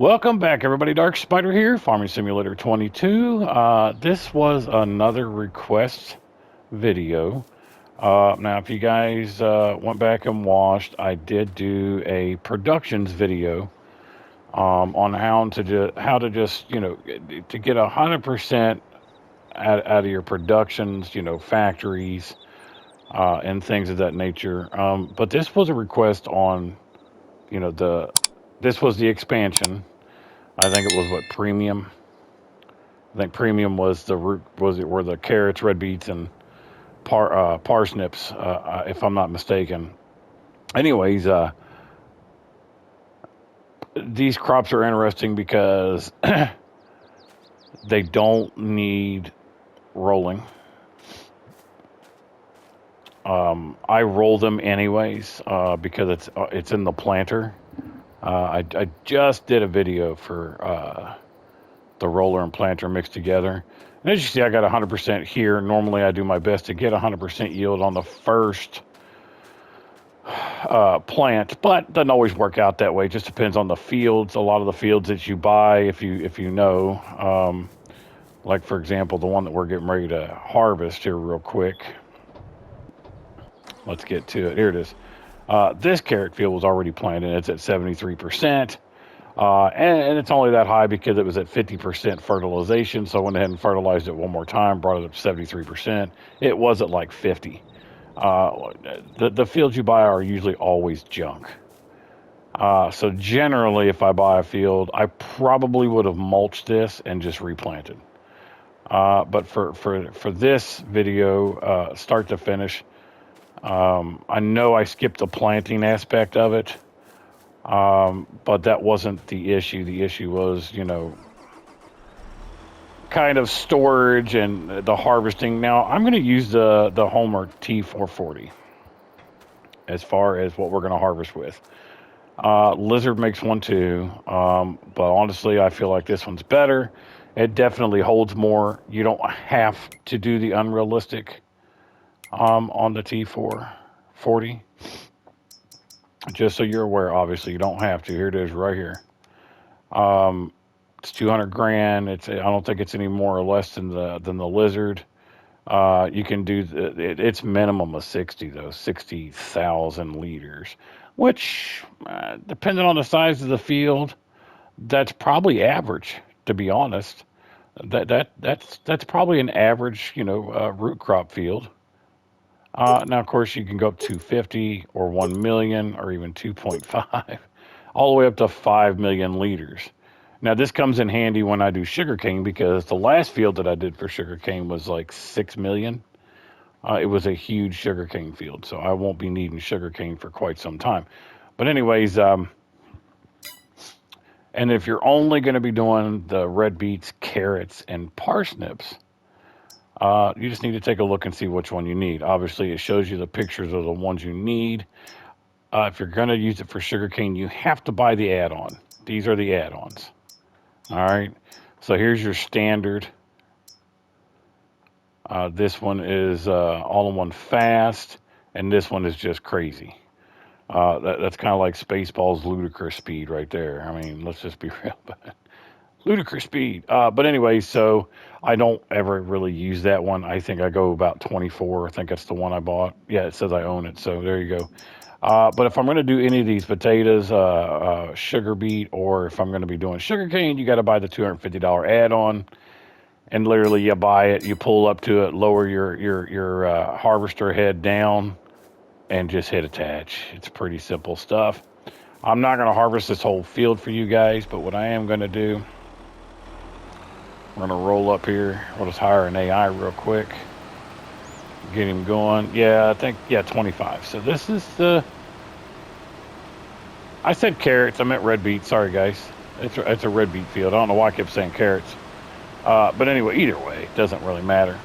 Welcome back, everybody. DarkSpyder here, Farming Simulator 22. This was another request video. Now, if you guys went back and watched, I did do a productions video on how to just to get 100% out of your productions, factories and things of that nature. But this was a request on this was the expansion. I think it was what premium. I think premium was the root. Was it were the carrots, red beets, and parsnips, if I'm not mistaken. Anyways, these crops are interesting because they don't need rolling. I roll them anyways because it's in the planter. I just did a video for the roller and planter mixed together. And as you see, I got 100% here. Normally, I do my best to get 100% yield on the first plant, but doesn't always work out that way. It just depends on the fields. A lot of the fields that you buy, if you know, like for example, the one that we're getting ready to harvest here real quick. Let's get to it. Here it is. This carrot field was already planted. It's at 73%. And it's only that high because it was at 50% fertilization. So I went ahead and fertilized it one more time, brought it up to 73%. It was at like 50. The fields you buy are usually always junk. So generally, if I buy a field, I probably would have mulched this and just replanted. But for this video, start to finish, I know I skipped the planting aspect of it. But that wasn't the issue. The issue was, kind of storage and the harvesting. Now, I'm going to use the Homer T440 as far as what we're going to harvest with. Lizard makes one too, but honestly, I feel like this one's better. It definitely holds more. You don't have to do the unrealistic on the T440. Just so you're aware, obviously, you don't have to. Here it is right here. It's 200 grand. I don't think it's any more or less than the lizard. You can do it's minimum of 60 though, 60,000 liters, which depending on the size of the field, that's probably average. To be honest, that's probably an average root crop field. Now, of course, you can go up to 250 or 1 million or even 2.5, all the way up to 5 million liters. Now, this comes in handy when I do sugarcane because the last field that I did for sugarcane was like 6 million. It was a huge sugarcane field, so I won't be needing sugarcane for quite some time. But anyways, and if you're only going to be doing the red beets, carrots, and parsnips, you just need to take a look and see which one you need. Obviously, it shows you the pictures of the ones you need. If you're going to use it for sugarcane, you have to buy the add-on. These are the add-ons. All right. So here's your standard. This one is all-in-one fast, and this one is just crazy. That's kind of like Spaceball's ludicrous speed right there. I mean, let's just be real about it. Ludicrous speed. But anyway, so I don't ever really use that one. I think I go about 24. I think that's the one I bought. Yeah, it says I own it. So there you go. But if I'm going to do any of these potatoes, sugar beet, or if I'm going to be doing sugarcane, you got to buy the $250 add-on. And literally you buy it, you pull up to it, lower your harvester head down, and just hit attach. It's pretty simple stuff. I'm not going to harvest this whole field for you guys, but what I am going to do, we're going to roll up here. We'll just hire an AI real quick. Get him going. Yeah, I think, 25. So this is I said carrots. I meant red beets. Sorry, guys. It's a red beet field. I don't know why I kept saying carrots. But anyway, either way, it doesn't really matter.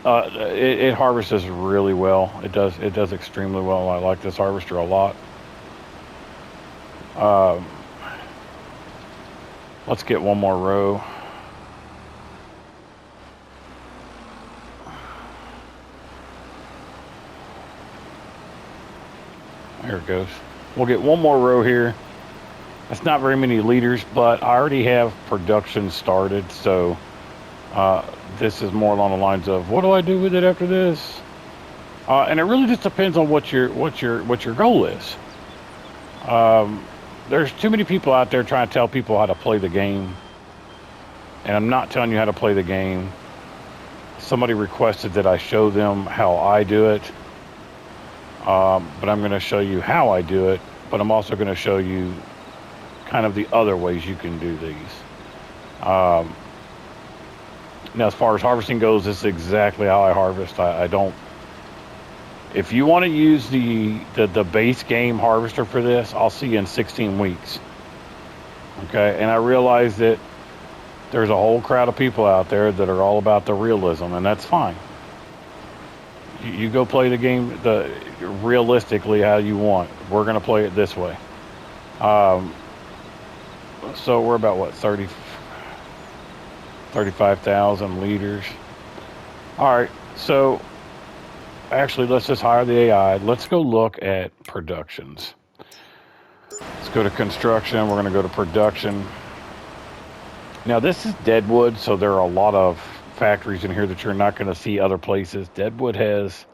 It harvests really well. It does extremely well. I like this harvester a lot. Let's get one more row. There it goes. We'll get one more row here. It's not very many liters, but I already have production started, so this is more along the lines of what do I do with it after this? And it really just depends on what your goal is. There's too many people out there trying to tell people how to play the game, and I'm not telling you how to play the game. Somebody requested that I show them how I do it, but I'm going to show you how I do it, but I'm also going to show you kind of the other ways you can do these. Now, as far as harvesting goes, this is exactly how I harvest. I don't. If you want to use the base game harvester for this, I'll see you in 16 weeks. Okay, and I realize that there's a whole crowd of people out there that are all about the realism, and that's fine. You go play the game realistically how you want. We're going to play it this way. So we're about, what, 35,000 liters. All right, so actually, let's just hire the AI. Let's go look at productions. Let's go to construction. We're going to go to production. Now, this is Deadwood, so there are a lot of factories in here that you're not going to see other places. Deadwood has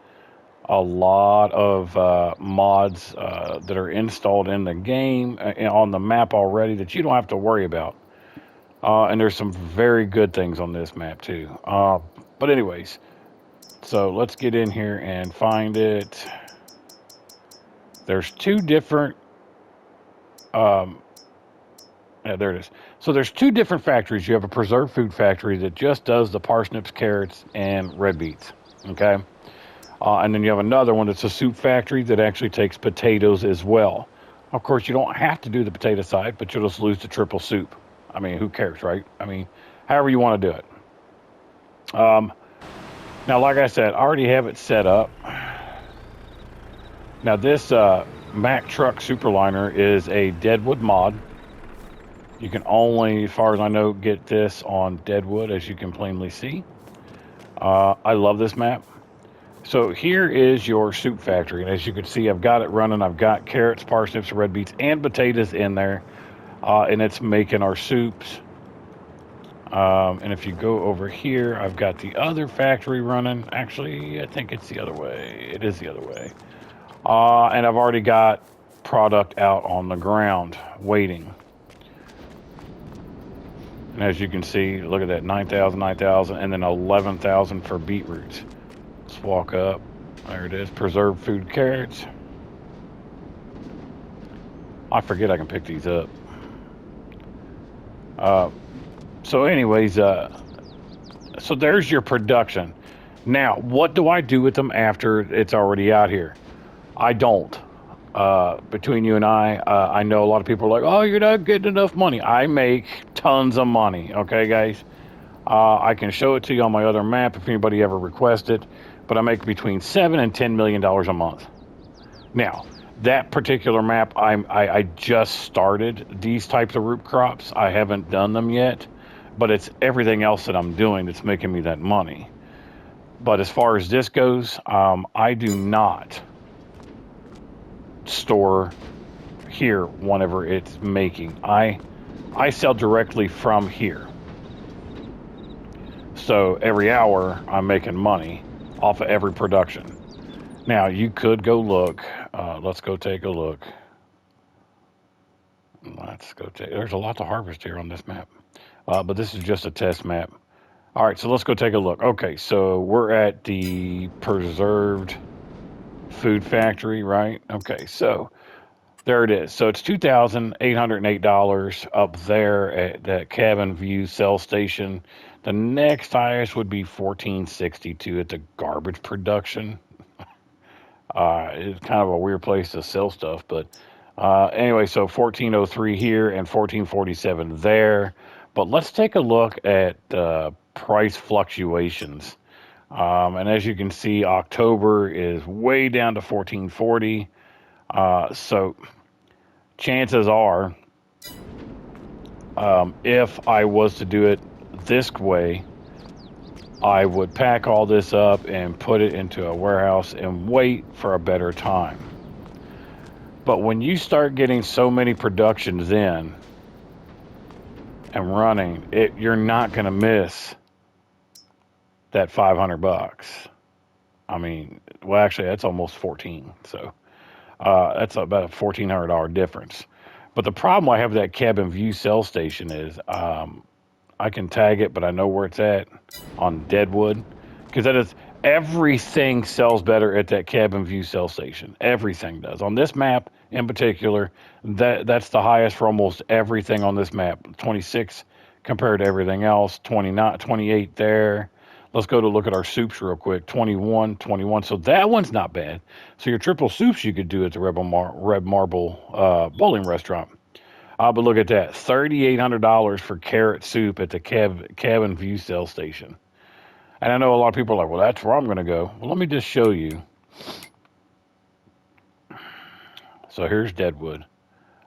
a lot of mods that are installed in the game on the map already that you don't have to worry about. And there's some very good things on this map too. But anyways, so let's get in here and find it. There's two different, yeah, there it is. So there's two different factories. You have a preserved food factory that just does the parsnips, carrots, and red beets. Okay. And then you have another one that's a soup factory that actually takes potatoes as well. Of course, you don't have to do the potato side, but you'll just lose the triple soup. I mean, who cares, right? I mean, however you want to do it. Now, like I said, I already have it set up. Now, this Mack Truck Superliner is a Deadwood mod. You can only, as far as I know, get this on Deadwood, as you can plainly see. I love this map. So here is your soup factory. And as you can see, I've got it running. I've got carrots, parsnips, red beets, and potatoes in there. And it's making our soups. And if you go over here, I've got the other factory running. Actually, I think it's the other way. It is the other way. And I've already got product out on the ground waiting. And as you can see, look at that, 9,000, 9,000, and then 11,000 for beetroots. Let's walk up. There it is, preserved food carrots. I forget I can pick these up. So anyways, so there's your production. Now, what do I do with them after it's already out here? I don't. Between you and I know a lot of people are like, oh, you're not getting enough money. I make tons of money, okay, guys? I can show it to you on my other map if anybody ever requests it, but I make between $7 and $10 million a month. Now, that particular map, I just started these types of root crops. I haven't done them yet, but it's everything else that I'm doing that's making me that money. But as far as this goes, I do not store here whenever it's making. I sell directly from here. So every hour I'm making money off of every production. Now you could go look. Let's go take a look. There's a lot to harvest here on this map. But this is just a test map. All right, so let's go take a look. Okay, so we're at the preserved food factory, right? Okay, so there it is. So it's $2,808 up there at that cabin view cell station. The next highest would be $1,462 at the garbage production. It's kind of a weird place to sell stuff, but anyway, so 1403 here and 1447 there. But let's take a look at price fluctuations. And as you can see, October is way down to 1440. So chances are, if I was to do it this way, I would pack all this up and put it into a warehouse and wait for a better time. But when you start getting so many productions in and running, you're not going to miss that 500 bucks. I mean, well, actually, that's almost 14. So that's about a $1,400 difference. But the problem I have with that cabin view sell station is I can tag it, but I know where it's at on Deadwood, because that is everything sells better at that cabin view sell station. Everything does on this map in particular. That's the highest for almost everything on this map. 26 compared to everything else. 29, 28 there. Let's go to look at our soups real quick. 21, 21. So that one's not bad. So your triple soups you could do at the Red Marble bowling restaurant. But look at that, $3,800 for carrot soup at the cabin view sell station. And I know a lot of people are like, well, that's where I'm going to go. Well, let me just show you. So here's Deadwood.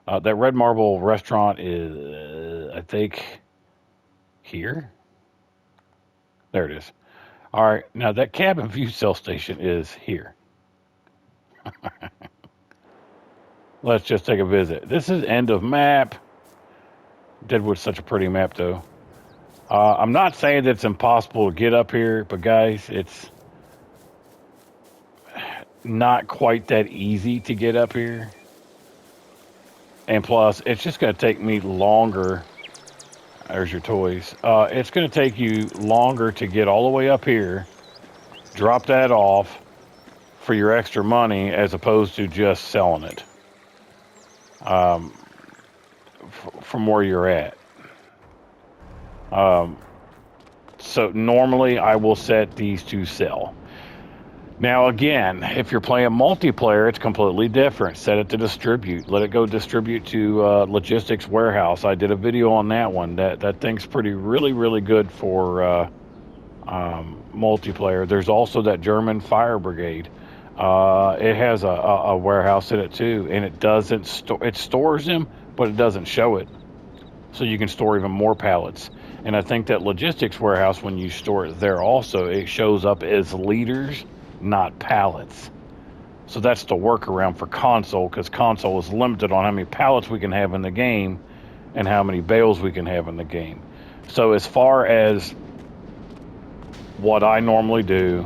That Red Marble restaurant is, I think, here. There it is. All right, now that cabin view sell station is here. Let's just take a visit. This is end of map. Deadwood's such a pretty map, though. I'm not saying that it's impossible to get up here, but guys, it's not quite that easy to get up here. And plus, it's just going to take me longer. There's your toys. It's going to take you longer to get all the way up here, drop that off for your extra money, as opposed to just selling it from where you're at. So normally I will set these to sell. Now again, if you're playing multiplayer, it's completely different. Set it to distribute. Let it go distribute to logistics warehouse. I did a video on that one. That thing's really good for multiplayer. There's also that German fire brigade. It has a warehouse in it too, and it doesn't it stores them, but it doesn't show it. So you can store even more pallets. And I think that logistics warehouse, when you store it there also, it shows up as liters, not pallets. So that's the workaround for console, because console is limited on how many pallets we can have in the game and how many bales we can have in the game. So as far as what I normally do,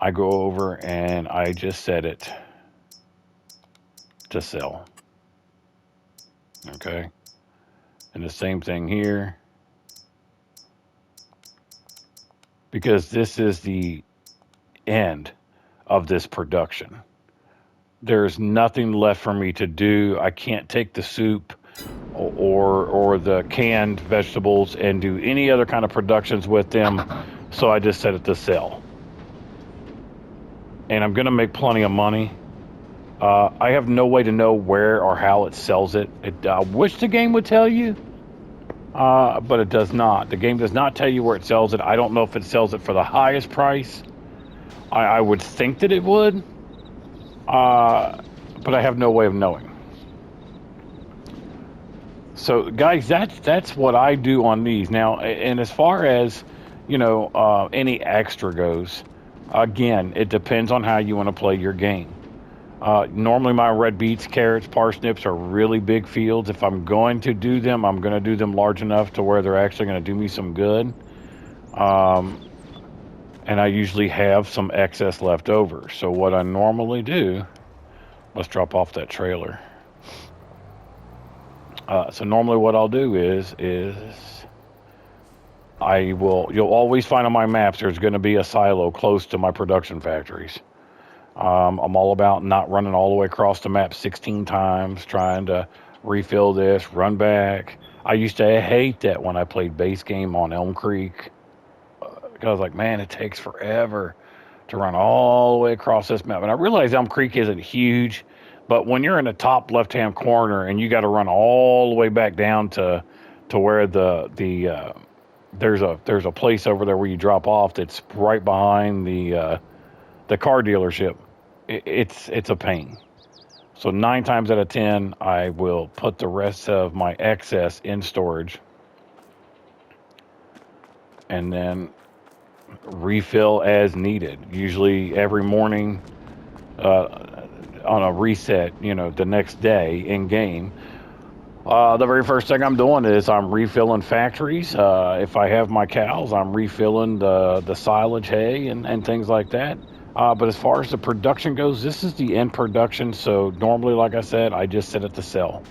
I go over and I just set it to sell. Okay. And the same thing here, because this is the end of this production. There's nothing left for me to do. I can't take the soup or the canned vegetables and do any other kind of productions with them, so I just set it to sell. And I'm going to make plenty of money. I have no way to know where or how it sells it. I wish the game would tell you, but it does not. The game does not tell you where it sells it. I don't know if it sells it for the highest price. I would think that it would, but I have no way of knowing. So, guys, that's what I do on these. Now, and as far as, any extra goes, again, it depends on how you want to play your game. Normally my red beets, carrots, parsnips are really big fields. If I'm going to do them, I'm going to do them large enough to where they're actually going to do me some good. And I usually have some excess left over. So what I normally do, let's drop off that trailer. So normally what I'll do is you'll always find on my maps, there's going to be a silo close to my production factories. I'm all about not running all the way across the map 16 times, trying to refill this, run back. I used to hate that when I played base game on Elm Creek. Because I was like, man, it takes forever to run all the way across this map. And I realize Elm Creek isn't huge, but when you're in the top left-hand corner and you got to run all the way back down to where there's a place over there where you drop off that's right behind the car dealership, it's a pain. So 9 times out of 10, I will put the rest of my excess in storage and then refill as needed. Usually every morning, on a reset, you know, the next day in game, the very first thing I'm doing is I'm refilling factories. If I have my cows, I'm refilling the silage hay and things like that. But as far as the production goes, this is the end production. So normally, like I said, I just set it to sell.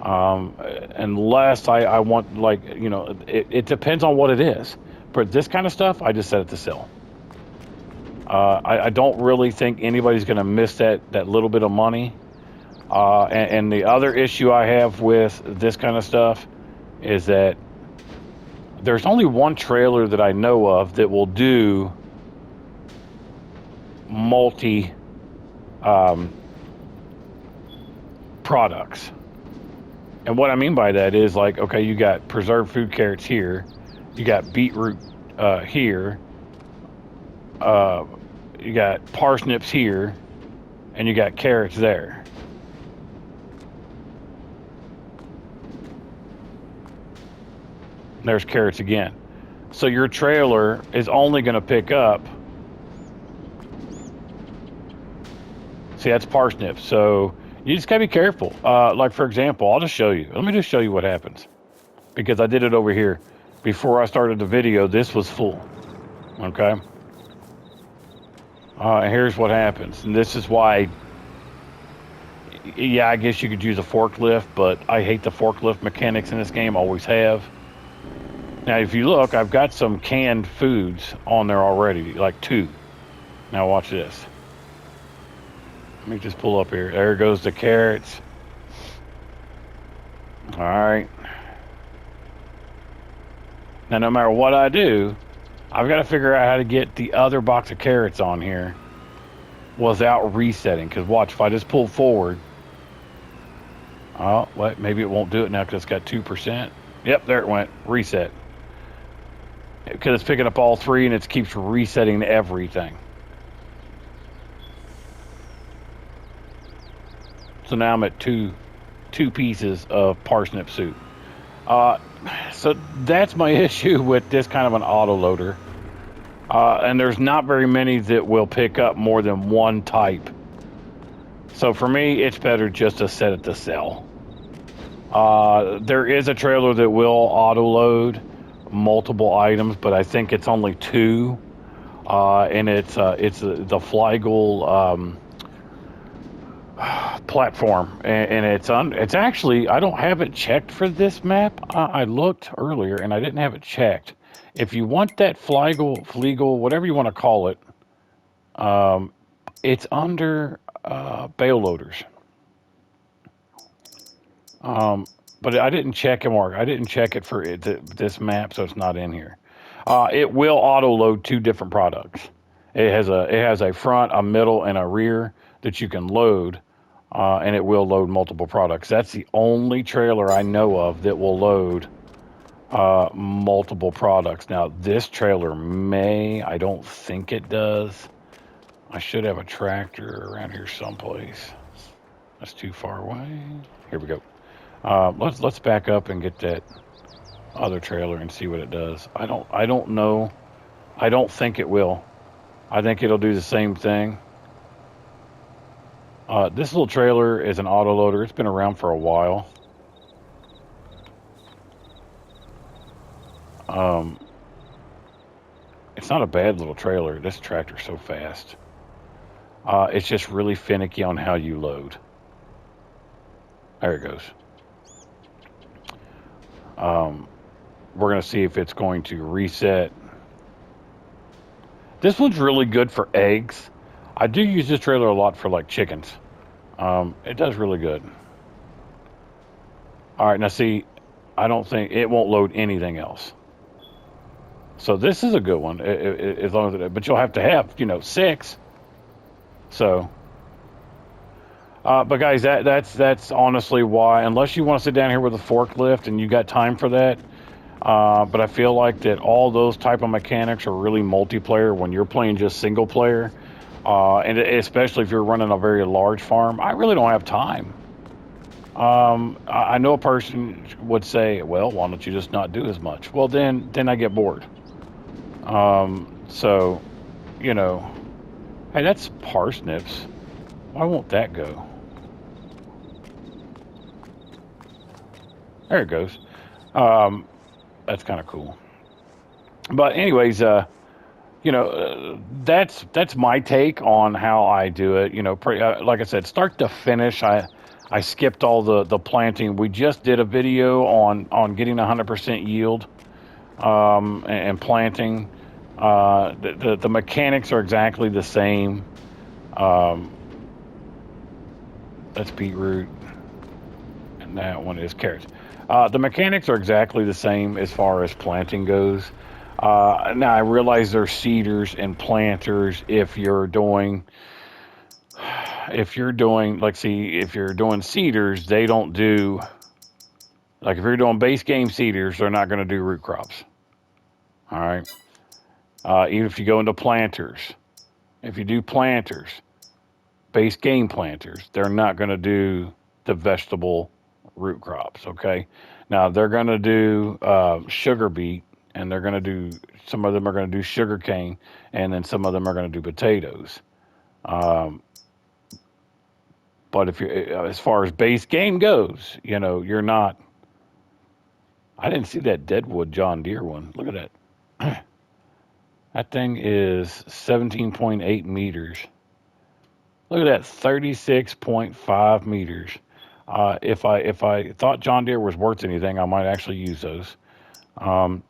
Unless I want, like, you know, it depends on what it is. For this kind of stuff, I just set it to sell. I don't really think anybody's going to miss that little bit of money. And the other issue I have with this kind of stuff is that there's only one trailer that I know of that will do multi products. And what I mean by that is, like, okay, you got preserved food carrots here, you got beetroot here, you got parsnips here, and you got carrots there. There's carrots again. So your trailer is only going to pick up, see, that's parsnips. So you just gotta be careful. Like, for example, I'll just show you. Let me just show you what happens, because I did it over here before I started the video. This was full. Okay. And here's what happens, and this is why. Yeah, I guess you could use a forklift, but I hate the forklift mechanics in this game. Always have. Now, if you look, I've got some canned foods on there already, like 2. Now watch this. Let me just pull up here. There goes the carrots. All right. Now, no matter what I do, I've got to figure out how to get the other box of carrots on here without resetting. Because watch, if I just pull forward. Oh, what? Maybe it won't do it now because it's got 2%. Yep, there it went. Reset. Because it's picking up all 3 and it keeps resetting everything. So now I'm at two pieces of parsnip soup. So that's my issue with this kind of an autoloader. And there's not very many that will pick up more than one type. So for me, it's better just to set it to sell. There is a trailer that will autoload multiple items, but I think it's only 2. And it's the Flygel platform, and it's actually, I don't have it checked for this map. I looked earlier and I didn't have it checked. If you want that Flygel, whatever you want to call it, it's under bale loaders. But I didn't check it, Mark. I didn't check it for this map, so it's not in here. It will auto load 2 different products. It has a front, a middle, and a rear that you can load. And it will load multiple products. That's the only trailer I know of that will load multiple products. Now, this trailer I don't think it does. I should have a tractor around here someplace. That's too far away. Here we go. Let's back up and get that other trailer and see what it does. I don't know. I don't think it will. I think it'll do the same thing. This little trailer is an autoloader. It's been around for a while. It's not a bad little trailer. This tractor's so fast. It's just really finicky on how you load. There it goes. We're going to see if it's going to reset. This one's really good for eggs. I do use this trailer a lot for, like, chickens. It does really good. All right, now see, I don't think it won't load anything else. So this is a good one, as long as it, but you'll have to have, 6. So, but guys, that's honestly why, unless you want to sit down here with a forklift and you got time for that. But I feel like that all those type of mechanics are really multiplayer when you're playing just single player. And especially if you're running a very large farm, I really don't have time. I know a person would say, well, why don't you just not do as much? Well, then I get bored. So, hey, that's parsnips. Why won't that go? There it goes. That's kind of cool. But anyways, that's my take on how I do it. Like I said, start to finish. I skipped all the planting. We just did a video on getting 100% yield and planting. The mechanics are exactly the same. That's beetroot, and that one is carrots. The mechanics are exactly the same as far as planting goes. Now I realize there's seeders and planters if you're doing if you're doing seeders, they don't do, like if you're doing base game seeders, they're not going to do root crops. All right. Even if you go into planters, if you do planters, base game planters, they're not going to do the vegetable root crops. Okay. Now they're going to do sugar beet, and they're going to do, some of them are going to do sugar cane, and then some of them are going to do potatoes. But if you're, as far as base game goes, you're not. I didn't see that Deadwood John Deere one. Look at that. That thing is 17.8 meters. Look at that, 36.5 meters. If I thought John Deere was worth anything, I might actually use those. But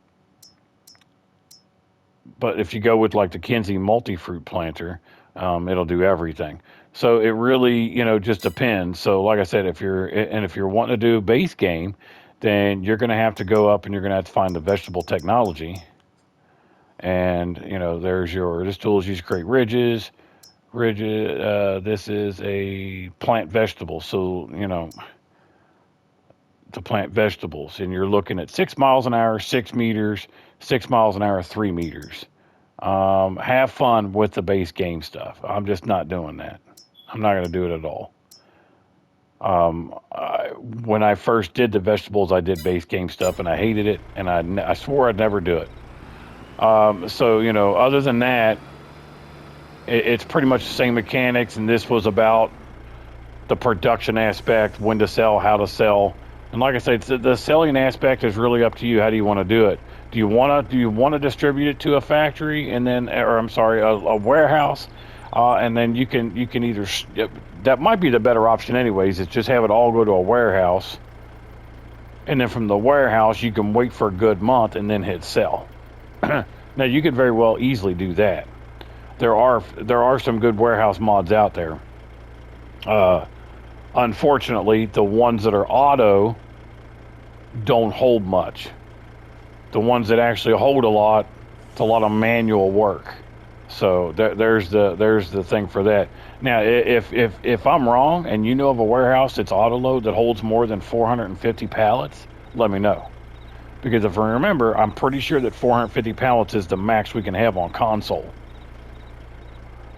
if you go with like the Kinsey multi-fruit planter, it'll do everything. So it really, just depends. So like I said, if you're wanting to do base game, then you're going to have to go up and you're going to have to find the vegetable technology. And, this tool is used to create ridges. This is a plant vegetable. So, to plant vegetables, and you're looking at 6 miles an hour, 6 meters, 6 miles an hour, 3 meters. Have fun with the base game stuff. I'm just not doing that. I'm not going to do it at all. When I first did the vegetables, I did base game stuff, and I hated it, and I swore I'd never do it. So, other than that, it's pretty much the same mechanics, and this was about the production aspect, when to sell, how to sell. And like I said, the selling aspect is really up to you. How do you want to do it? Do you want to distribute it to a factory, and then, or I'm sorry, a warehouse, and then you can either, that might be the better option anyways, is just have it all go to a warehouse, and then from the warehouse you can wait for a good month and then hit sell. Now you could very well easily do that. There are some good warehouse mods out there. Unfortunately, the ones that are auto don't hold much. The ones that actually hold a lot, it's a lot of manual work. So there's the thing for that. Now, if I'm wrong and you know of a warehouse that's auto load that holds more than 450 pallets, let me know. Because if I remember, I'm pretty sure that 450 pallets is the max we can have on console.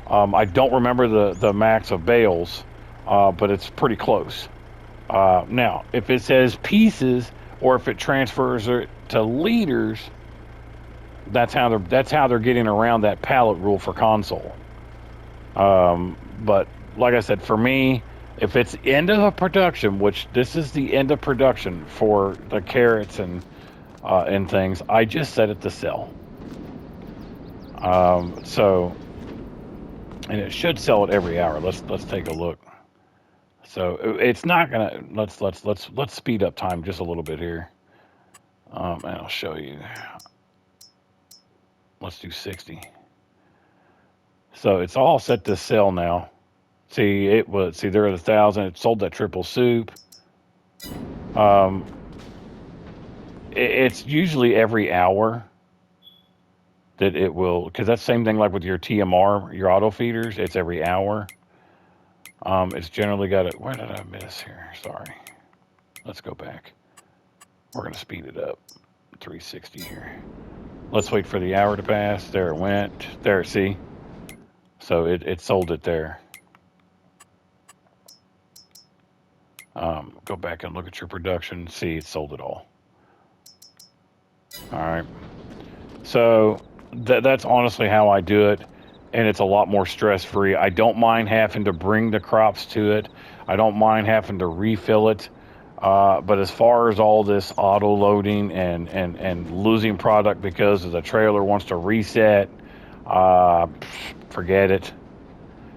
I don't remember the max of bales, but it's pretty close. Now, if it says pieces, or if it transfers it to liters, that's how they're getting around that pallet rule for console. But like I said, for me, if it's end of production, which this is the end of production for the carrots and things, I just set it to sell. And it should sell it every hour. Let's take a look. So it's not gonna. Let's speed up time just a little bit here, and I'll show you. Let's do 60. So it's all set to sell now. They're at 1,000. It sold that triple soup. It's usually every hour that it will, because that's the same thing like with your TMR, your auto feeders. It's every hour. It's generally got it. Where did I miss here? Sorry. Let's go back. We're going to speed it up. 360 here. Let's wait for the hour to pass. There it went. There, see? So it sold it there. Go back and look at your production. See, it sold it all. All right. So that's honestly how I do it. and it's a lot more stress-free. I don't mind having to bring the crops to it. I don't mind having to refill it. But as far as all this auto loading and losing product because the trailer wants to reset, forget it.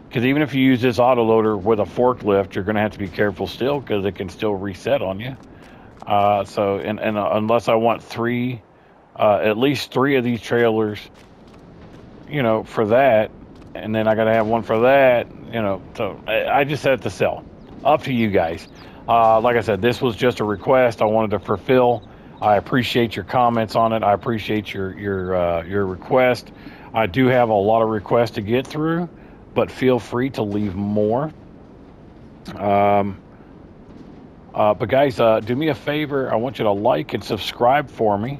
Because even if you use this auto loader with a forklift, you're going to have to be careful still, because it can still reset on you. So unless I want at least three of these trailers, for that, and then I got to have one for that, so I just set it to sell. Up to you guys. Like I said, this was just a request I wanted to fulfill. I appreciate your comments on it. I appreciate your request. I do have a lot of requests to get through, but feel free to leave more. But guys, do me a favor. I want you to like and subscribe for me.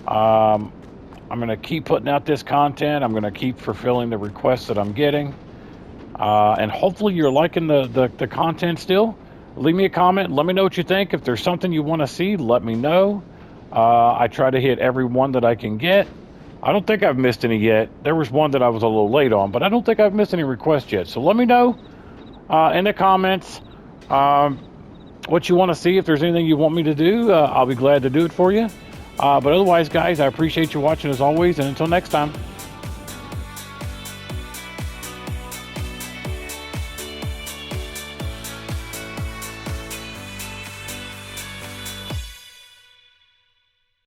I'm going to keep putting out this content. I'm going to keep fulfilling the requests that I'm getting. And hopefully you're liking the content still. Leave me a comment. Let me know what you think. If there's something you want to see, let me know. I try to hit every one that I can get. I don't think I've missed any yet. There was one that I was a little late on, but I don't think I've missed any requests yet. So let me know in the comments what you want to see. If there's anything you want me to do, I'll be glad to do it for you. But otherwise, guys, I appreciate you watching as always. And until next time.